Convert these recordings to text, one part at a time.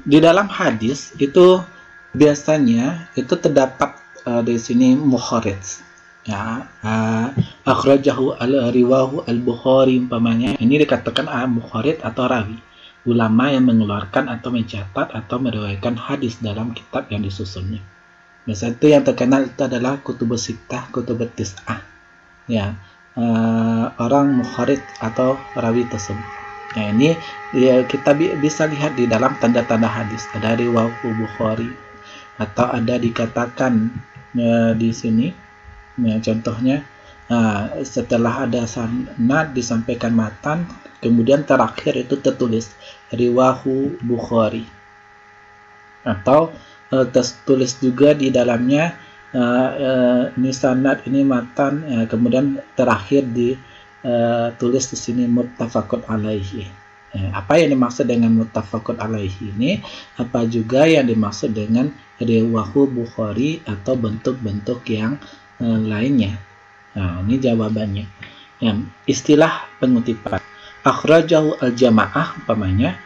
di dalam hadis itu biasanya itu terdapat di sini mukharij, ya, akhrajahu riwahu al-Bukhari umpamanya. Ini dikatakan mukharij atau rawi, ulama yang mengeluarkan atau mencatat atau meriwayatkan hadis dalam kitab yang disusunnya. Biasanya itu yang terkenal itu adalah kutubus sittah, kutubus tis'ah, ya, orang mukharij atau rawi tersebut. Nah, ini ya, kita bisa lihat di dalam tanda-tanda hadis, ada riwahu Bukhari atau ada dikatakan di sini, ya, contohnya setelah ada sanad disampaikan matan, kemudian terakhir itu tertulis riwahu Bukhari, atau tertulis juga di dalamnya ini sanad, ini matan, kemudian terakhir ditulis di sini muttafaqun alaihi. Apa yang dimaksud dengan muttafaqun alaihi ini? Apa juga yang dimaksud dengan riwahu Bukhari atau bentuk-bentuk yang lainnya? Nah, ini jawabannya. Istilah pengutipan. Akhrajahu al-jamaah umpamanya,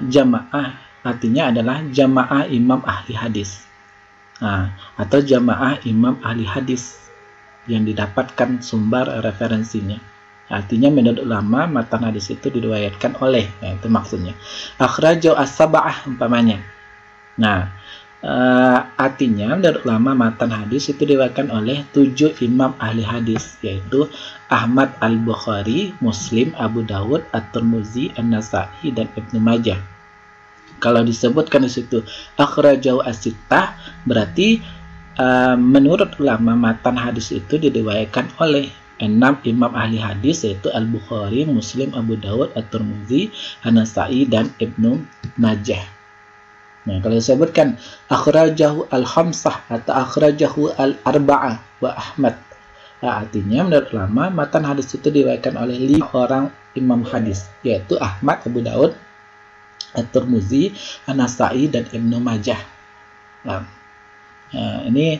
jamaah artinya adalah jamaah imam ahli hadis. Atau jamaah imam ahli hadis yang didapatkan sumber referensinya. Artinya menurut ulama matan hadis itu diriwayatkan oleh, itu maksudnya. Akhrajahu as-sab'ah umpamanya. Nah, artinya menurut ulama matan hadis itu diriwayatkan oleh 7 imam ahli hadis, yaitu Ahmad al-Bukhari, Muslim, Abu Dawud, At-Tirmidzi, An-Nasa'i, dan Ibnu Majah. Kalau disebutkan di situ akhrajahu as-sittah, berarti menurut ulama matan hadis itu diriwayatkan oleh 6 imam ahli hadis, yaitu Al-Bukhari, Muslim, Abu Dawud, At-Tirmidzi, An-Nasa'i, dan Ibnu Majah. Nah, kalau disebutkan akhrajahu al-khamsah atau akhrajahu al-arba'ah wa Ahmad, artinya menurut ulama matan hadis itu diriwayatkan oleh 5 orang imam hadis, yaitu Ahmad, Abu Dawud, At-Tirmidzi, An-Nasa'i, dan Ibnu Majah. Nah, ini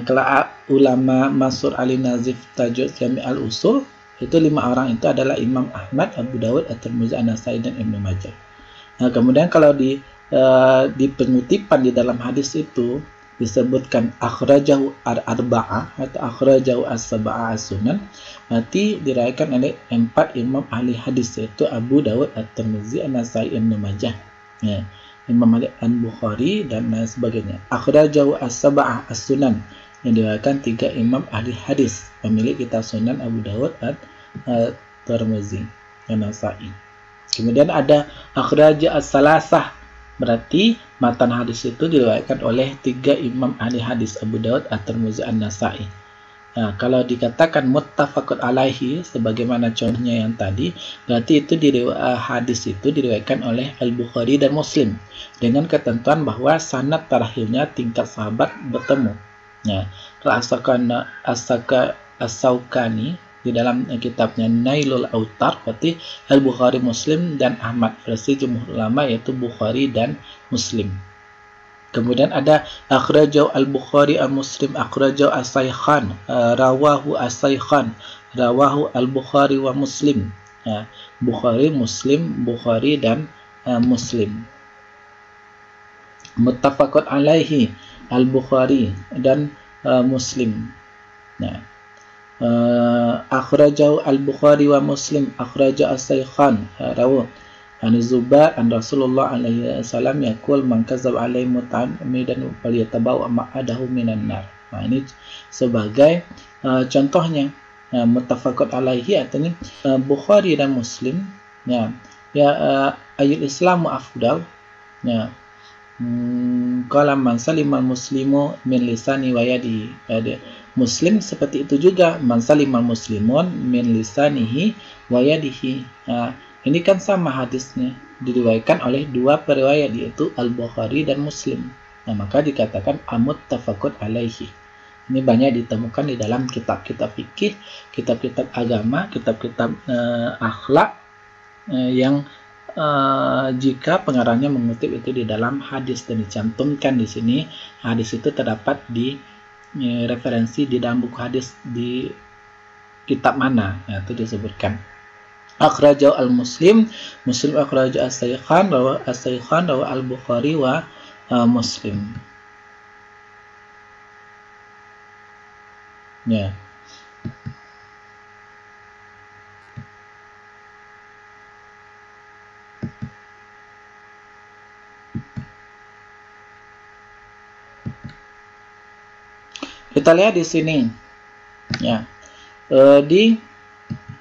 kalau ulama Mansur Ali Nazif Tajuk Jami' al-Usul, itu 5 orang itu adalah Imam Ahmad, Abu Dawud, At-Tirmidzi, An-Nasa'i, dan Ibnu Majah. Nah, kemudian kalau di pengutipan di dalam hadis itu disebutkan akhrajahu al-arba'ah atau akhrajahu as-sab'ah as-sunan, berarti diriwayatkan oleh 4 imam ahli hadis, yaitu Abu Dawud, At-Tirmidzi, An-Nasa'i, Ibnu Majah, ya, Imam Malik, An-Bukhari, dan lain sebagainya. Akhrajahu as-sab'ah as-sunan, yang diriwayatkan 3 imam ahli hadis, pemilik kitab Sunan Abu Dawud, At-Tirmidzi, An-Nasa'i. Kemudian ada akhraja as-salasah, berarti matan hadis itu diriwayatkan oleh 3 imam ahli hadis, Abu Dawud, At-Tirmidzi, An-Nasa'i. Nah, kalau dikatakan muttafaqun alaihi sebagaimana contohnya yang tadi, berarti itu hadis itu diriwayatkan oleh Al-Bukhari dan Muslim dengan ketentuan bahwa sanad terakhirnya tingkat sahabat bertemu. Nah, kalau As-Sawkani di dalam kitabnya Nailul Autar, berarti Al-Bukhari, Muslim, dan Ahmad, versi jumhur ulama yaitu Bukhari dan Muslim. Kemudian ada akhrajahu al-Bukhari, al-Muslim, akhrajahu as-Saykhan, rawahu as-Saykhan, rawahu al-Bukhari wa Muslim. Bukhari, Muslim, Bukhari, dan Muslim. Muttafaqun alaihi, al-Bukhari dan Muslim. Nah, akhrajahu al-Bukhari wa Muslim, akhrajahu as-Saykhan, rawahu an Zubair an Rasulullah alaihi wasallam yaqul man kadzaba alaihi muta'ammidan falyatabawa ma'adahu minan nar. Nah, ini sebagai contohnya muttafaqun alaihi, artinya Bukhari dan Muslim, ya, ayul Islamu afdal, ya, qala man salimal muslimu min lisani wa yadi. Muslim seperti itu juga, man salimal muslimun min lisanihi wa yadihi. Ini kan sama hadisnya, diriwayatkan oleh 2 periwayat, yaitu Al-Bukhari dan Muslim. Nah, maka dikatakan muttafaqun alaihi. Ini banyak ditemukan di dalam kitab-kitab fikih, kitab-kitab agama, kitab-kitab akhlak, yang jika pengarangnya mengutip itu di dalam hadis dan dicantumkan di sini hadis itu terdapat di referensi di dalam buku hadis di kitab mana, itu disebutkan. Akhrajahu al-Muslim, Muslim akhrajahu as-Shaykhan, rawa al-Bukhari wa Muslim. Ya. Kita lihat di sini, ya,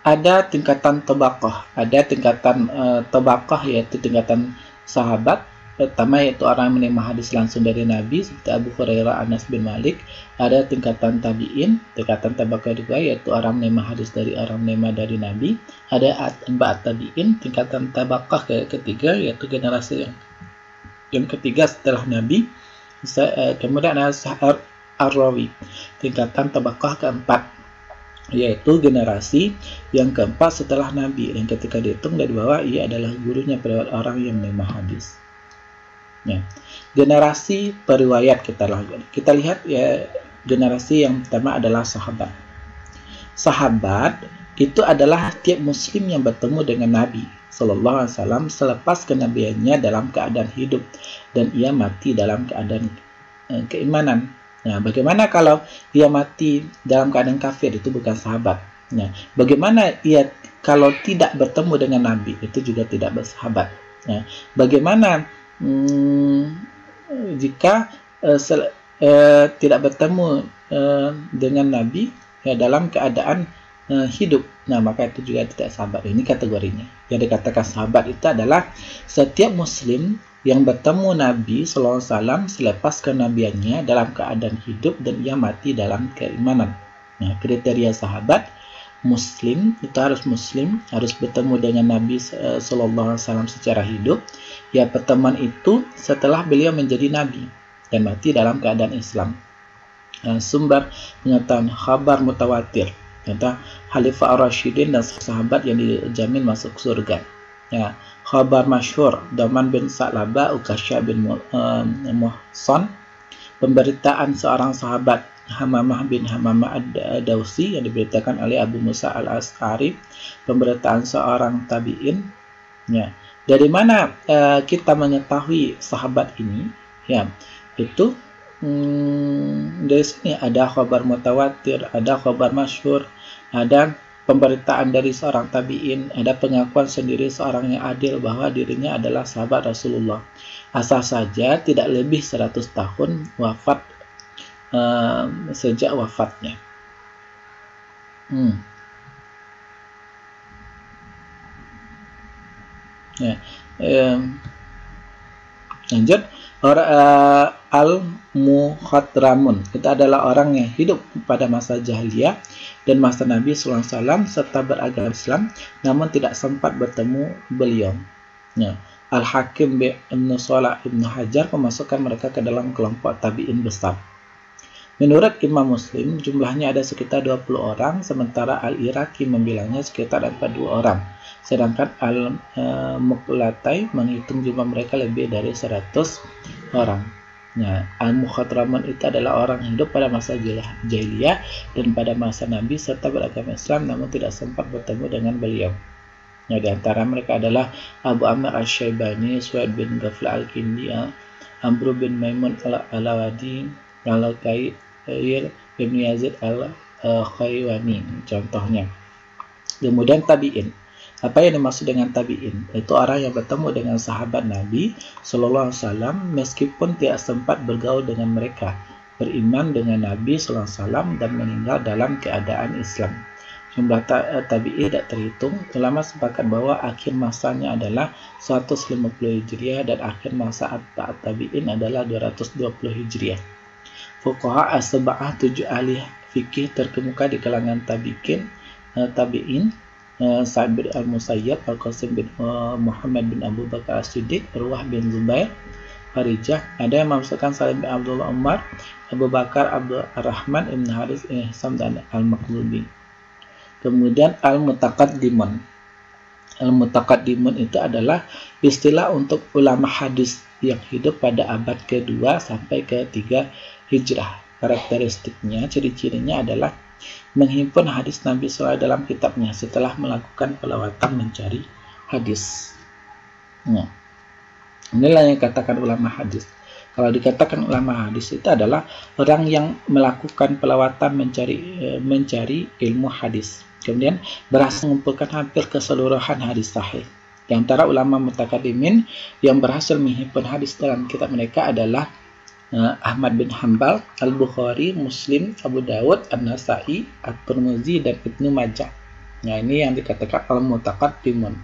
ada tingkatan tabaqah, yaitu tingkatan sahabat. Pertama yaitu orang yang menerima hadis langsung dari Nabi seperti Abu Hurairah, Anas bin Malik. Ada tingkatan tabi'in, tingkatan tabaqah kedua yaitu orang menerima hadis dari orang menerima dari Nabi. Ada atba'at tabi'in, tingkatan tabaqah ketiga yaitu generasi yang ketiga setelah Nabi. Kemudian ada ar-rawi, tingkatan tabaqah keempat yaitu generasi yang keempat setelah Nabi, dan ketika dihitung dari bawah ia adalah gurunya pada orang yang menerima hadis. Ya. Generasi periwayat kita lihat ya, generasi yang pertama adalah sahabat. Sahabat itu adalah tiap muslim yang bertemu dengan Nabi Sallallahu Alaihi Wasallam selepas kenabiannya dalam keadaan hidup dan ia mati dalam keadaan keimanan. Nah, bagaimana kalau ia mati dalam keadaan kafir? Itu bukan sahabat. Nah, bagaimana ia kalau tidak bertemu dengan Nabi? Itu juga tidak bersahabat. Nah, bagaimana jika tidak bertemu dengan Nabi ya, dalam keadaan hidup? Nah, maka itu juga tidak sahabat. Ini kategorinya. Yang dikatakan sahabat itu adalah setiap muslim yang bertemu Nabi Sallallahu Alaihi Wasallam selepas kenabiannya dalam keadaan hidup dan ia mati dalam keimanan. Nah, kriteria sahabat muslim itu harus bertemu dengan Nabi Sallallahu Alaihi Wasallam secara hidup. Ya, pertemuan itu setelah beliau menjadi Nabi dan mati dalam keadaan Islam. Sumber pengetahuan khabar mutawatir tentang Khalifah ar-Rasyidin dan sahabat yang dijamin masuk surga. Ya, khabar masyhur Daman bin Sa'labah, Ukasha bin Muhsan, pemberitaan seorang sahabat Hamamah bin Hamamah ad-Dawsi yang diberitakan oleh Abu Musa al-Ash'ari, pemberitaan seorang tabi'in. Ya, dari mana kita mengetahui sahabat ini? Ya, itu dari sini ada khabar mutawatir, ada khabar masyhur, ada pemberitaan dari seorang tabi'in, ada pengakuan sendiri seorang yang adil bahwa dirinya adalah sahabat Rasulullah. Asal saja tidak lebih 100 tahun wafat sejak wafatnya. Ya, lanjut. Al-Mukhadramun itu adalah orang yang hidup pada masa jahiliyah dan masa Nabi Sallallahu Alaihi Wasallam serta beragama Islam, namun tidak sempat bertemu beliau. Ya. Al-Hakim bin Salah Ibn Hajar memasukkan mereka ke dalam kelompok tabi'in besar. Menurut Imam Muslim, jumlahnya ada sekitar 20 orang, sementara Al-Iraqi membilangnya sekitar 42 orang. Sedangkan Al-Muqlatai menghitung jumlah mereka lebih dari 100 orang. Nah, Al-Mukhadraman itu adalah orang hidup pada masa jahiliyah dan pada masa Nabi serta beragama Islam, namun tidak sempat bertemu dengan beliau. Nah, di antara mereka adalah Abu Amr Asy-Syaibani, Suhaid bin Ghafla Al-Kindi, Amr bin Maimun Al-Alawadi, Al-Qair bin Yazid Al-Khaywani, contohnya. Kemudian tabi'in. Apa yang dimaksud dengan tabi'in? Itu orang yang bertemu dengan sahabat Nabi Sallallahu Alaihi Wasallam meskipun tidak sempat bergaul dengan mereka, beriman dengan Nabi Sallallahu Alaihi Wasallam dan meninggal dalam keadaan Islam. Jumlah tabi'in tidak terhitung. Ulama sepakat bahwa akhir masanya adalah 150 Hijriah dan akhir masa atba'at tabi'in adalah 220 Hijriah. Fuqaha as-sab'ah 7 ahli fikih terkemuka di kalangan tabi'in, Sa'id bin al-Musayyab, Al-Qasim bin Muhammad bin Abu Bakar as-Siddiq, Urwah bin Zubair, Farijah. Ada yang memasukkan Salim bin Abdullah Umar, Abu Bakar Abdul Rahman Ibn Haris Ihsam dan Al-Maqlubi. Kemudian Al-Mutaqaddimun. Al-Mutaqaddimun itu adalah istilah untuk ulama hadis yang hidup pada abad ke-2 sampai ke-3 Hijrah. karakteristiknya, ciri-cirinya adalah menghimpun hadis Nabi SAW dalam kitabnya setelah melakukan pelawatan mencari hadis. Nah, inilah yang dikatakan ulama hadis. Kalau dikatakan ulama hadis itu adalah orang yang melakukan pelawatan mencari ilmu hadis, kemudian berhasil mengumpulkan hampir keseluruhan hadis sahih. Di antara ulama mutakaddimin yang berhasil menghimpun hadis dalam kitab mereka adalah Ahmad bin Hanbal, Al-Bukhari, Muslim, Abu Dawud, An-Nasai, At-Tirmidzi, dan Ibnu Majah. Nah, ini yang dikatakan al-mutakaddimun.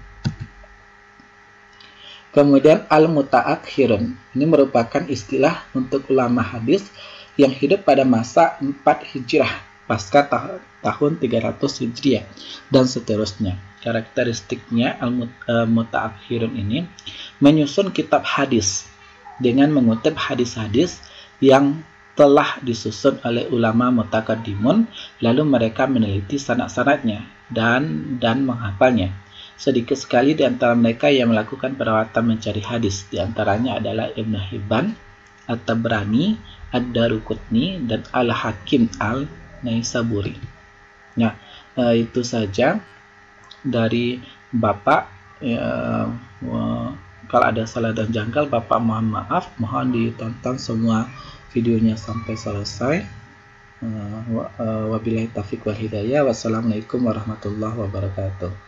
Kemudian al-mutaakhirun. Ini merupakan istilah untuk ulama hadis yang hidup pada masa 4 Hijrah, pasca tahun 300 Hijriah, dan seterusnya. Karakteristiknya al-mutaakhirun ini menyusun kitab hadis dengan mengutip hadis-hadis yang telah disusun oleh ulama mutakaddimun, lalu mereka meneliti sanad-sanadnya dan menghafalnya. Sedikit sekali di antara mereka yang melakukan perawatan mencari hadis, di antaranya adalah Ibnu Hibban, At-Tabrani, Ad-Daruqutni, dan Al-Hakim Al-Naisaburi. Nah, itu saja dari Bapak. Kalau ada salah dan janggal, Bapak mohon maaf. Mohon ditonton semua videonya sampai selesai. Wabillahi taufiq wal hidayah. Wassalamualaikum warahmatullahi wabarakatuh.